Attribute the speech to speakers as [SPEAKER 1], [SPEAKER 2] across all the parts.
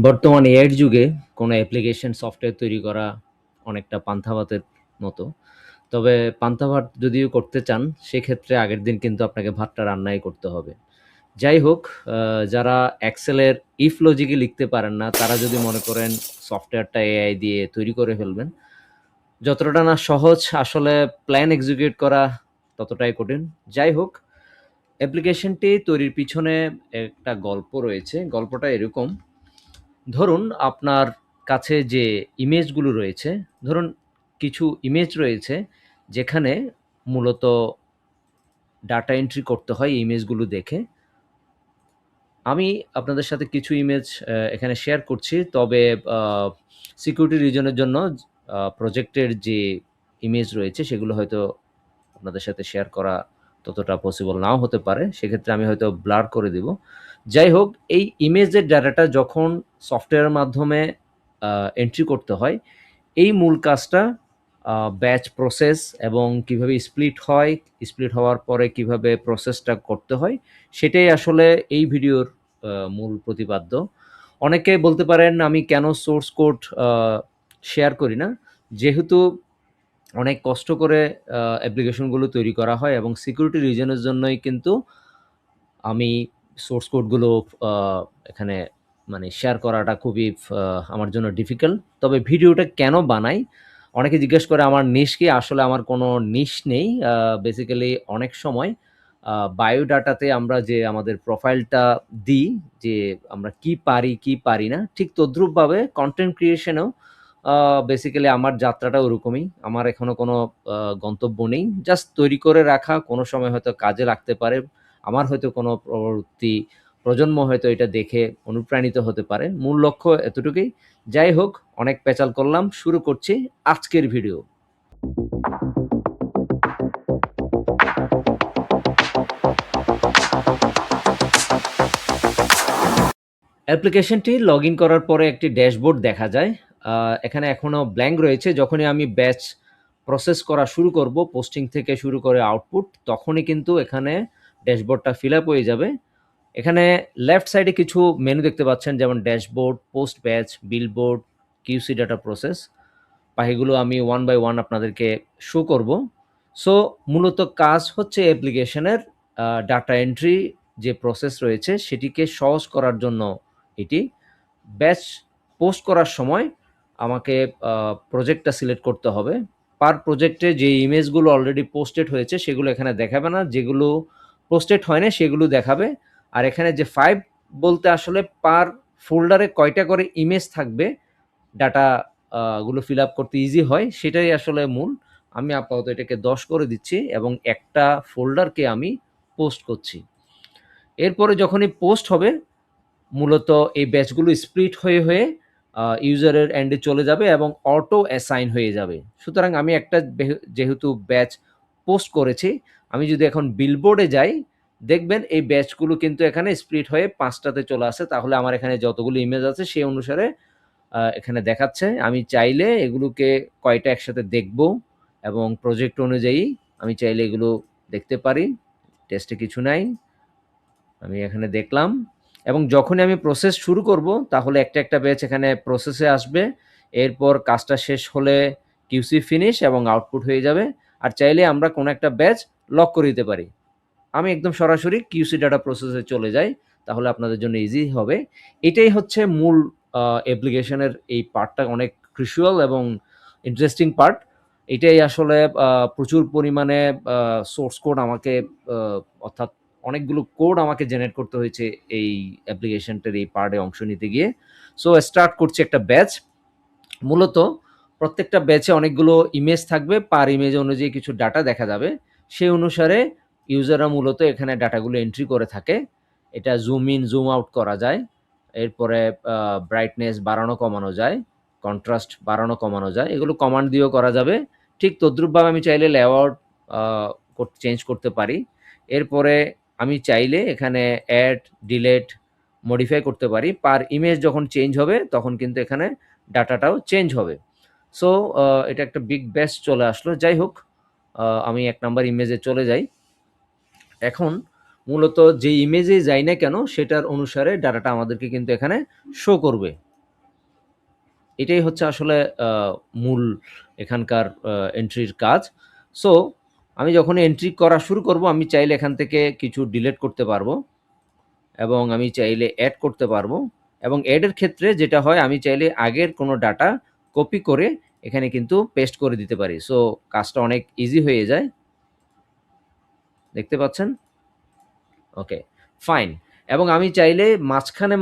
[SPEAKER 1] বর্তমান এআই এর যুগে কোনো অ্যাপ্লিকেশন সফটওয়্যার তৈরি করা অনেকটা পান্তা ভাতের মতো। তবে পান্তা ভাত যদিও করতে চান, সেক্ষেত্রে আগের দিন কিন্তু আপনাকে ভাতটা রান্নাই করতে হবে। যাই হোক, যারা এক্সেলের ইফ লজিকই লিখতে পারেন না, তারা যদি মনে করেন সফটওয়্যারটা এআই দিয়ে তৈরি করে ফেলবেন, যতটা না সহজ আসলে প্ল্যান এক্সিকিউট করা ততটাই কঠিন। যাই হোক, অ্যাপ্লিকেশনটি তৈরির পিছনে একটা গল্প রয়েছে। গল্পটা এরকম: ধরুন আপনার কাছে যে ইমেজগুলো রয়েছে, ধরুন কিছু ইমেজ রয়েছে যেখানে মূলত ডাটা এন্ট্রি করতে হয় এই ইমেজগুলো দেখে। আমি আপনাদের সাথে কিছু ইমেজ এখানে শেয়ার করছি। তবে সিকিউরিটি রিজনের জন্য প্রজেক্টের যে ইমেজ রয়েছে সেগুলো হয়তো আপনাদের সাথে শেয়ার করা ততটা পসিবল নাও হতে পারে। সেক্ষেত্রে আমি হয়তো ব্লার করে দিব। যাই হোক, এই ইমেজের ডাটাটা যখন সফটওয়্যারের মাধ্যমে এন্ট্রি করতে হয়, এই মূল কাজটা ব্যাচ প্রসেস এবং কিভাবে স্প্লিট হয়, স্প্লিট হওয়ার পরে কিভাবে প্রসেসটা করতে হয়, সেটাই আসলে এই ভিডিওর মূল প্রতিপাদ্য। অনেকে বলতে পারেন আমি কেন সোর্স কোড শেয়ার করি না? যেহেতু অনেক কষ্ট করে অ্যাপ্লিকেশনগুলো তৈরি করা হয় এবং সিকিউরিটি রিজনের জন্যই কিন্তু আমি সোর্স কোডগুলো আ এখানে মানে শেয়ার করাটা খুবই আমার জন্য ডিফিকাল্ট। তবে ভিডিওটা কেন বানাই? অনেকে জিজ্ঞেস করে আমার নিশ কি? আসলে আমার কোনো নিশ নেই। বেসিক্যালি অনেক সময় বায়োডাটাতে আমরা যে আমাদের প্রোফাইলটা দিই, যে আমরা কি পারি, কি পারি না, ঠিক তদ্রূপভাবে কনটেন্ট ক্রিয়েশন এও আ বেসিক্যালি আমার যাত্রাটা ওরকমই। আমার এখনো কোনো গন্তব্য নেই। জাস্ট তৈরি করে রাখা, কোনো সময় হয়তো কাজে লাগতে পারে। আমার হয়তো কোনো পরবর্তী প্রজন্ম হয়তো এটা দেখে অনুপ্রাণিত হতে পারে। মূল লক্ষ্য এতটুকুই। যাই হোক, অনেক পেঁচাল করলাম। শুরু করছি আজকের ভিডিও। অ্যাপ্লিকেশনটি লগইন করার পরে একটি ড্যাশবোর্ড দেখা যায়। আ এখানে এখনো ব্ল্যাংক রয়েছে। যখনই আমি ব্যাচ প্রসেস করা শুরু করব, পোস্টিং থেকে শুরু করে আউটপুট, তখনই কিন্তু এখানে ড্যাশবোর্ডটা ফিল আপ হয়ে যাবে। এখানে লেফট সাইডে কিছু মেনু দেখতে পাচ্ছেন, যেমন dashboard, post batch, billboard, QC data process. বাকিগুলো আমি ওয়ান বাই ওয়ান আপনাদেরকে শো করব। সো মূলত কাজ হচ্ছে অ্যাপ্লিকেশনের ডাটা এন্ট্রি যে প্রসেস রয়েছে সেটিকে সহজ করার জন্য এটি। ব্যাচ পোস্ট করার সময় আমাকে প্রজেক্টটা সিলেক্ট করতে হবে। পার প্রজেক্টে যে ইমেজগুলো অলরেডি পোস্টেড হয়েছে সেগুলো এখানে দেখাবে না। যেগুলো পোস্টেড হয় না সেগুলো দেখাবে। আর এখানে যে 5 বলতে আসলে পার ফোল্ডারে কয়টা করে ইমেজ থাকবে, ডাটা গুলো ফিল আপ করতে ইজি হয়, সেটাই আসলে মূল। আমি আপাতত এটাকে 10 করে দিচ্ছি এবং একটা ফোল্ডারকে আমি পোস্ট করছি। এরপরে যখনই পোস্ট হবে, মূলত এই ব্যাচগুলো স্প্লিট হয়ে ইউজারের এন্ডে চলে যাবে এবং অটো অ্যাসাইন হয়ে যাবে। সুতরাং আমি একটা যেহেতু ব্যাচ পোস্ট করেছি, আমি যদি এখন বিলবোর্ডে যাই, দেখবেন এই ব্যাচগুলো কিন্তু এখানে স্প্লিট হয়ে ৫ টাতে চলে আসে। তাহলে আমার এখানে যতগুলো ইমেজ আছে সেই অনুসারে এখানে দেখাচ্ছে। আমি চাইলে এগুলোকে কয়টা একসাথে দেখব এবং প্রজেক্ট অনুযায়ী আমি চাইলে এগুলো দেখতে পারি। টেক্সটে কিছু নাই। আমি এখানে দেখলাম এবং যখনই আমি প্রসেস শুরু করব, তাহলে একটা ব্যাচ এখানে প্রসেসে আসবে। এরপর কাজটা শেষ হলে কিউসি ফিনিশ এবং আউটপুট হয়ে যাবে। আর চাইলে আমরা কোনো একটা ব্যাচ লক করে দিতে পারি। আমি একদম সরাসরি কিউসি ডাটা প্রসেসে চলে যাই। তাহলে আপনাদের জন্য ইজি হবে। এটাই হচ্ছে মূল অ্যাপ্লিকেশনের এই পার্টটা অনেক ক্রুশিয়াল এবং ইন্টারেস্টিং পার্ট। এটাই আসলে প্রচুর পরিমাণে আ সোর্স কোড আমাকে আ অর্থাৎ অনেকগুলো কোড আমাকে জেনারেট করতে হয়েছে এই অ্যাপ্লিকেশনটার এই পার্টে অংশ নিতে গিয়ে। সো স্টার্ট করছি একটা ব্যাচ। মূলত প্রত্যেকটা ব্যাচে অনেকগুলো ইমেজ থাকবে। পার ইমেজ অনুযায়ী কিছু ডাটা দেখা যাবে। সেই অনুসারে ইউজাররা মূলত এখানে ডাটাগুলো এন্ট্রি করে থাকে। এটা জুম ইন, জুম আউট করা যায়। এরপরে ব্রাইটনেস বাড়ানো কমানো যায়। কন্ট্রাস্ট বাড়ানো কমানো যায়। এগুলো কমান্ড দিয়েও করা যাবে। ঠিক তদ্রূপভাবে আমি চাইলে লেআউট আ চেঞ্জ করতে পারি। এরপরে আমি চাইলে এখানে এড, ডিলিট, মডিফাই করতে পারি। পার ইমেজ যখন চেঞ্জ হবে তখন কিন্তু এখানে ডাটাটাও চেঞ্জ হবে। সো এটা একটা বিগ ব্যাশ চলে আসলো। যাই হোক, আমি ১ নাম্বার ইমেজে চলে যাই। এখন মূলত যে ইমেজে যাই না কেন সেটার অনুসারে ডাটাটা আমাদেরকে কিন্তু এখানে শো করবে। এটাই হচ্ছে আসলে মূল এখানকার এন্ট্রির কাজ। সো আমি যখন এন্ট্রি করা শুরু করব, আমি চাইলে এখান থেকে কিছু ডিলিট করতে পারবো এবং আমি চাইলে অ্যাড করতে পারবো। এবং অ্যাডের ক্ষেত্রে যেটা হয়, আমি চাইলে আগের কোনো ডাটা কপি করে এখানে কিন্তু পেস্ট করে দিতে পারি। সো কাজটা অনেক ইজি হয়ে যায়। দেখতে পাচ্ছেন? ওকে, ফাইন। এবং আমি চাইলে মাঝখানে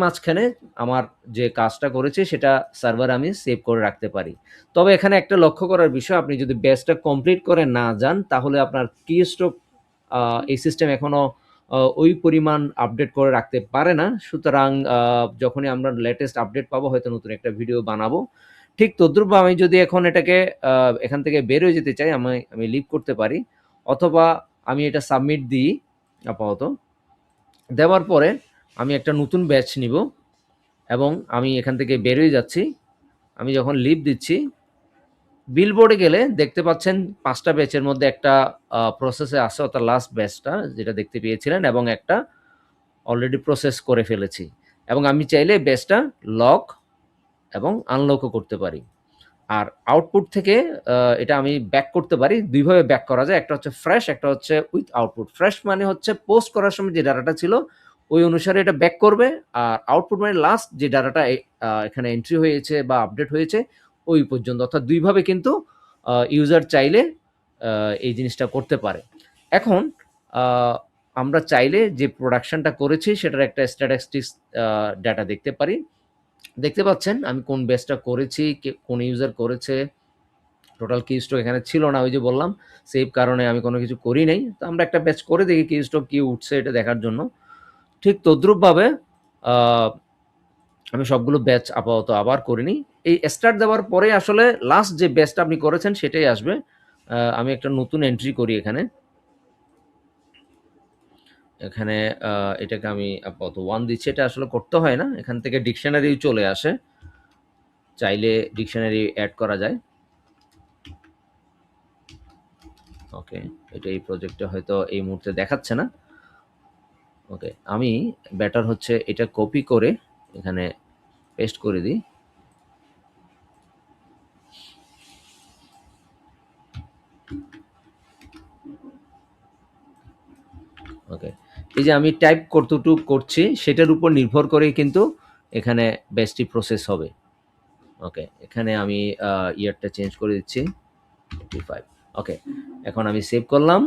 [SPEAKER 1] আমার যে কাজটা করেছি সেটা সার্ভারে আমি সেভ করে রাখতে পারি। তবে এখানে একটা লক্ষ্য করার বিষয়, আপনি যদি ব্যাচটা কমপ্লিট করে না যান তাহলে আপনার কিস্ট্রোক এই সিস্টেম এখনো ওই পরিমাণ আপডেট করে রাখতে পারে না। সুতরাং যখনই আমরা লেটেস্ট আপডেট পাবো হয়তো নতুন একটা ভিডিও বানাবো। ঠিক তদ্রুপ আমি যদি এখন এটাকে এখান থেকে বের হয়ে যেতে চাই, আমি লিভ করতে পারি, অথবা আমি এটা সাবমিট দিই আপাতত। দেওয়ার পরে আমি একটা নতুন ব্যাচ নিব এবং আমি এখান থেকে বেরোয় যাচ্ছি। আমি যখন লিভ দিচ্ছি, বিলবোর্ডে গেলে দেখতে পাচ্ছেন ৫টা ব্যাচের মধ্যে একটা প্রসেসে আছে, অর্থাৎ লাস্ট ব্যাচটা যেটা দেখতে পেয়েছিলেন, এবং একটা অলরেডি প্রসেস করে ফেলেছি। এবং আমি চাইলে ব্যাচটা লক এবং আনলকও করতে পারি। আর আউটপুট থেকে এটা আমি ব্যাক করতে পারি। ২ ভাবে ব্যাক করা যায়। একটা হচ্ছে ফ্রেশ, একটা হচ্ছে উইথ আউটপুট। ফ্রেশ মানে হচ্ছে পোস্ট করার সময় যে ডাটাটা ছিল ওই অনুসারে এটা ব্যাক করবে। আর আউটপুট মানে লাস্ট যে ডাটাটা এখানে এন্ট্রি হয়েছে বা আপডেট হয়েছে ওই পর্যন্ত। অর্থাৎ ২ ভাবে কিন্তু ইউজার চাইলে এই জিনিসটা করতে পারে। এখন আ আমরা চাইলে যে প্রোডাকশনটা করেছি সেটার একটা স্ট্যাটিস্টিক্স ডাটা দেখতে পারি। দেখতে পাচ্ছেন আমি কোন ব্যাচটা করেছি, কোন ইউজার করেছে। টোটাল কিস্ট্রোক এখানে ছিল না, ওই যে বললাম সেভ কারণে আমি কোনো কিছু করি নাই। তো আমরা একটা ব্যাচ করে দেখি কিস্ট্রোক কি উঠছে এটা দেখার জন্য। ঠিক তদ্রুপভাবে আমি সবগুলো ব্যাচ আপাতত আবার করে নিই। এই স্টার্ট দেওয়ার পরে আসলে লাস্ট যে ব্যাচটা আপনি করেছেন সেটাই আসবে। আমি একটা নতুন এন্ট্রি করি এখানে। এখানে এটাকে আমি আপাতত 1 দিচ্ছি। এটা আসলে করতে হয় না। এখান থেকে ডিকশনারিও চলে আসে। চাইলে ডিকশনারি এড করা যায়। ওকে, এটা এই প্রজেক্টে হয়তো এই মুহূর্তে দেখাচ্ছে না। ওকে, আমি বেটার হচ্ছে এটা কপি করে এখানে পেস্ট করে দিই। ওকে, এই যে আমি টাইপ কতটুক করছি সেটার উপর নির্ভর করেই কিন্তু এখানে ব্যাচটি প্রসেস হবে। ওকে, এখানে আমি ইয়ারটা চেঞ্জ করে দিচ্ছি 85। ওকে, এখন আমি সেভ করলাম,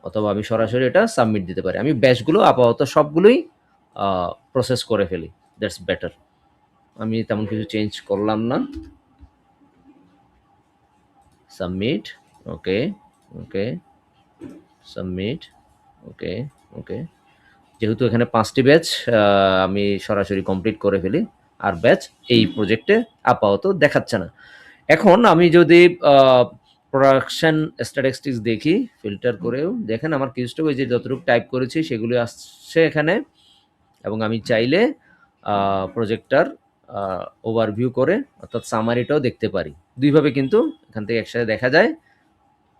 [SPEAKER 1] অথবা আমি সরাসরি এটা সাবমিট দিতে পারি। আমি ব্যাচগুলো আপাতত সবগুলোই প্রসেস করে ফেলি। That's better. আমি তেমন কিছু চেঞ্জ করলাম না। সাবমিট। ওকে, ওকে, সাবমিট। ওকে, ওকে। যেহেতু এখানে ৫টি ব্যাচ আমি সরাসরি কমপ্লিট করে ফেলি। আর ব্যাচ এই প্রজেক্টে আপাতত দেখাচ্ছে না। এখন আমি যদি প্রোডাকশন স্ট্যাটিস্টিক্স দেখি, ফিল্টার করেও দেখেন আমার কিউজটা ওই যে যতটুকু টাইপ করেছি সেগুলো আসছে এখানে। এবং আমি চাইলে প্রজেক্টটার ওভারভিউ করে অর্থাৎ সামারিটাও দেখতে পারি। ২ ভাবে কিন্তু এখান থেকে একসাথে দেখা যায়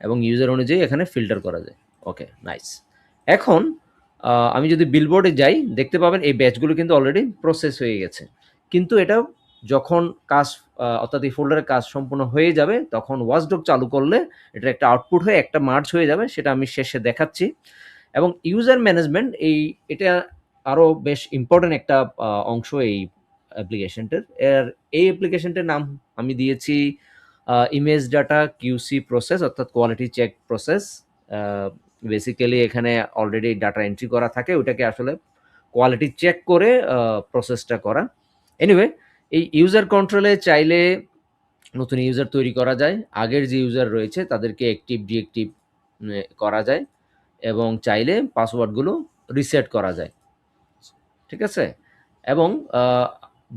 [SPEAKER 1] এবং ইউজার অনুযায়ী এখানে ফিল্টার করা যায়। ওকে, নাইস। এখন আমি যদি বিলবোর্ডে যাই দেখতে পাবেন এই ব্যাচগুলো কিন্তু অলরেডি প্রসেস হয়ে গেছে। কিন্তু এটা যখন কাজ অর্থাৎ এই ফোল্ডারের কাজ সম্পূর্ণ হয়ে যাবে তখন ওয়াচডগ চালু করলে এটার একটা আউটপুট হয়ে একটা মার্জ হয়ে যাবে, সেটা আমি শেষে দেখাচ্ছি। এবং ইউজার ম্যানেজমেন্ট এটা আরও বেশ ইম্পর্টেন্ট একটা অংশ এই অ্যাপ্লিকেশনটার। এই অ্যাপ্লিকেশনটার নাম আমি দিয়েছি ইমেজ ডাটা কিউসি প্রসেস, অর্থাৎ কোয়ালিটি চেক প্রসেস। বেসিক্যালি এখানে অলরেডি ডাটা এন্ট্রি করা থাকে, ওইটাকে আসলে কোয়ালিটি চেক করে প্রসেসটা করা। এনিওয়ে, এই ইউজার কন্ট্রোলে চাইলে নতুন ইউজার তৈরি করা যায়, আগের যে ইউজার রয়েছে তাদেরকে অ্যাক্টিভ ডিঅ্যাক্টিভ করা যায়, এবং চাইলে পাসওয়ার্ডগুলো রিসেট করা যায়। ঠিক আছে? এবং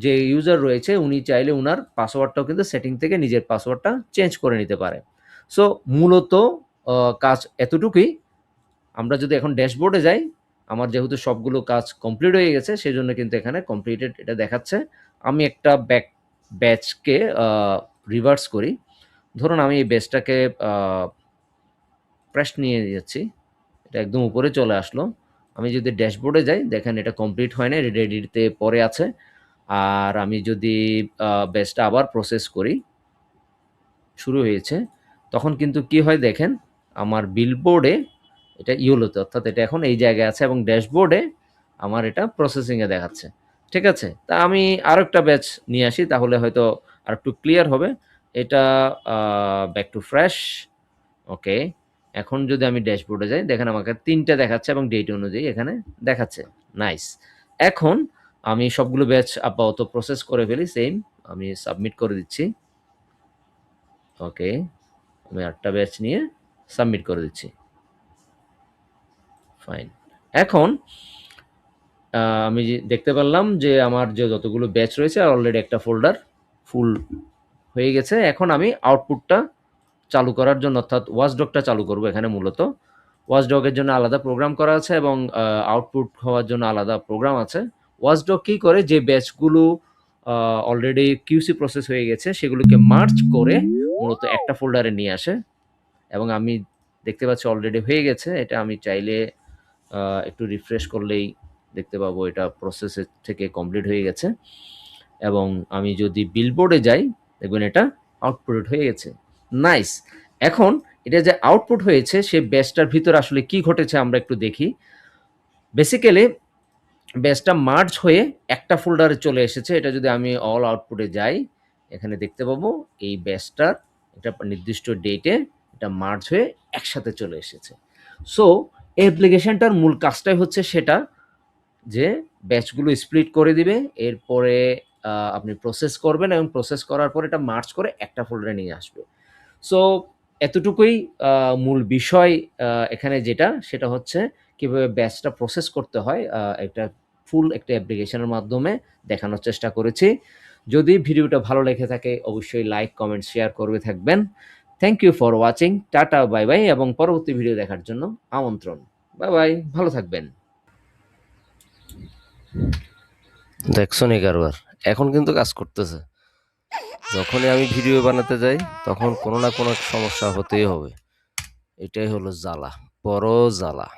[SPEAKER 1] যে ইউজার রয়েছে উনি চাইলে উনার পাসওয়ার্ডটাও কিন্তু সেটিং থেকে নিজের পাসওয়ার্ডটা চেঞ্জ করে নিতে পারে। সো মূলত কাজ এতটুকুই। আমরা যদি এখন ড্যাশবোর্ডে যাই, আমার যেহেতু সবগুলো কাজ কমপ্লিট হয়ে গেছে সেজন্য কিন্তু এখানে কমপ্লিটেড এটা দেখাচ্ছে। আমি একটা ব্যাচকে রিভার্স করি। ধরুন আমি এই ব্যাচটাকে প্রেস নিয়ে যাচ্ছি। এটা একদম উপরে চলে আসলো। আমি যদি ড্যাশবোর্ডে যাই দেখেন এটা কমপ্লিট হয় নাই, রেডিতে পরে আছে। আর আমি যদি ব্যাচটা আবার প্রসেস করি, শুরু হয়েছে, তখন কিন্তু কি হয় দেখেন, আমার বিলবোর্ডে এটা ইয়েলোতে, অর্থাৎ এটা এখন এই জায়গায় আছে এবং ড্যাশবোর্ডে আমার এটা প্রসেসিংয়ে দেখাচ্ছে। ঠিক আছে? তা আমি আরেকটা ব্যাচ নিয়ে আসি, তাহলে হয়তো আরেকটু ক্লিয়ার হবে। এটা ব্যাক টু ফ্রেশ। ওকে। এখন যদি আমি ড্যাশবোর্ডে যাই, দেখেন আমাকে ৩ টে দেখাচ্ছে এবং ডেট অনুযায়ী এখানে দেখাচ্ছে। নাইস। এখন আমি সবগুলো ব্যাচ আপাতত প্রসেস করে ফেলি সেইম। আমি সাবমিট করে দিচ্ছি। ওকে। আমি ৮ টা ব্যাচ নিয়ে সাবমিট করে দিচ্ছি। ফাইন। এখন আমি দেখতে পারলাম যে আমার যে যতগুলো ব্যাচ রয়েছে অলরেডি একটা ফোল্ডার ফুল হয়ে গেছে। এখন আমি আউটপুটটা চালু করার জন্য, অর্থাৎ ওয়াচডগটা চালু করব এখানে মূলত। ওয়াচডগের জন্য আলাদা প্রোগ্রাম করা আছে এবং আউটপুট হওয়ার জন্য আলাদা প্রোগ্রাম আছে। ওয়াচডগ কি করে, যে ব্যাচগুলো অলরেডি কিউসি প্রসেস হয়ে গেছে সেগুলোকে মার্জ করে মূলত একটা ফোল্ডারে নিয়ে আসে এবং আমি দেখতে পাচ্ছি অলরেডি হয়ে গেছে। এটা আমি চাইলে একটু রিফ্রেশ করলেই দেখতে পাবো এটা প্রসেসের থেকে কমপ্লিট হয়ে গেছে। এবং আমি যদি বিলবোর্ডে যাই, দেখবেন এটা আউটপুট হয়ে গেছে। নাইস। এখন এটা যে আউটপুট হয়েছে সে ব্যাচটার ভিতরে আসলে কি ঘটেছে আমরা একটু দেখি। বেসিক্যালি ব্যাচটা মার্জ হয়ে একটা ফোল্ডারে চলে এসেছে। এটা যদি আমি অল আউটপুটে যাই, এখানে দেখতে পাবো এই ব্যাচটার একটা নির্দিষ্ট ডেটে এটা মার্জ হয়ে একসাথে চলে এসেছে। সো এই অ্যাপ্লিকেশনটার মূল কাজটাই হচ্ছে সেটা, যে ব্যাচগুলো স্প্লিট করে দিবে। এরপরে আপনি প্রসেস করবেন এবং প্রসেস করার পর এটা মার্জ করে একটা ফোল্ডারে নিয়ে আসবে। সো এতটুকুই মূল বিষয়। এখানে যেটা সেটা হচ্ছে কিভাবে ব্যাচটা প্রসেস করতে হয়, একটা ফুল একটা অ্যাপ্লিকেশনের মাধ্যমে দেখানোর চেষ্টা করেছি। যদি ভিডিওটা ভালো লেগে থাকে অবশ্যই লাইক, কমেন্ট, শেয়ার করবে থাকবেন। Thank you for watching. Tata, bye bye এবং পরবর্তী ভিডিও দেখার জন্য আমন্ত্রণ। বাই বাই, ভালো থাকবেন। দেখছো নি কারবার, এখন কিন্তু কাজ করতেছে। যখনই আমি ভিডিও বানাতে যাই তখন কোনো না কোনো সমস্যা হতেই হবে। এটাই হলো জ্বালা, বড় জ্বালা।